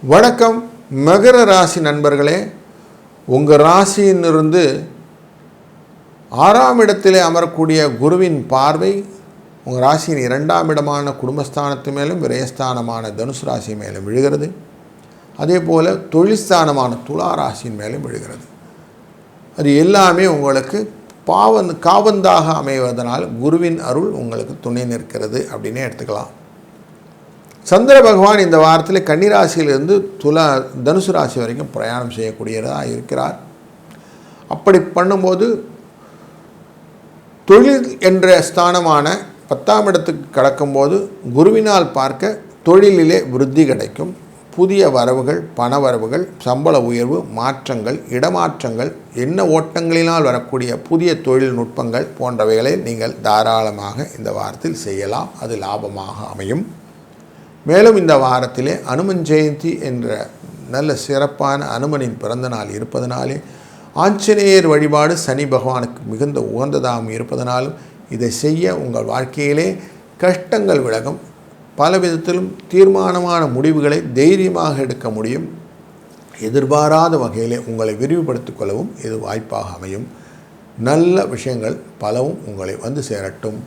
வணக்கம் மகர ராசி நண்பர்களே. உங்கள் ராசியிலிருந்து 6ஆம் இடத்திலே அமரக்கூடிய குருவின் பார்வை உங்கள் ராசியின் 2ஆம் இடமான குடும்பஸ்தானத்து மேலும் விரயஸ்தானமான தனுசு ராசி மேலும் விழுகிறது. அதே போல் தொழில்ஸ்தானமான துலா ராசியின் மேலும் விழுகிறது. அது எல்லாமே உங்களுக்கு காவந்தாக அமைவதனால் குருவின் அருள் உங்களுக்கு துணை நிற்கிறது அப்படின்னே எடுத்துக்கலாம். சந்திர பகவான் இந்த வாரத்தில் கன்னிராசியிலிருந்து தனுசு ராசி வரைக்கும் பிரயாணம் செய்யக்கூடியதாக இருக்கிறார். அப்படி பண்ணும்போது தொழில் என்ற ஸ்தானமான 10ஆம் இடத்துக்கு கடக்கும்போது குருவினால் பார்க்க தொழிலிலே விருத்தி கிடைக்கும். புதிய வரவுகள், பண வரவுகள், சம்பள உயர்வு, மாற்றங்கள், இடமாற்றங்கள், எண்ண ஓட்டங்களினால் வரக்கூடிய புதிய தொழில்நுட்பங்கள் போன்றவைகளை நீங்கள் தாராளமாக இந்த வாரத்தில் செய்யலாம். அது லாபமாக அமையும். மேலும் இந்த வாரத்திலே அனுமன் ஜெயந்தி என்ற நல்ல சிறப்பான அனுமனின் பிறந்த நாள் இருப்பதனாலே ஆஞ்சநேயர் வழிபாடு சனி பகவானுக்கு மிகுந்த உகந்ததாகவும் இருப்பதனாலும் இதை செய்ய உங்கள் வாழ்க்கையிலே கஷ்டங்கள் விலகும். பல விதத்திலும் தீர்மானமான முடிவுகளை தைரியமாக எடுக்க முடியும். எதிர்பாராத வகையிலே உங்களை விரிவுபடுத்திக் கொள்ளவும் இது வாய்ப்பாக அமையும். நல்ல விஷயங்கள் பலவும் உங்களை வந்து சேரட்டும்.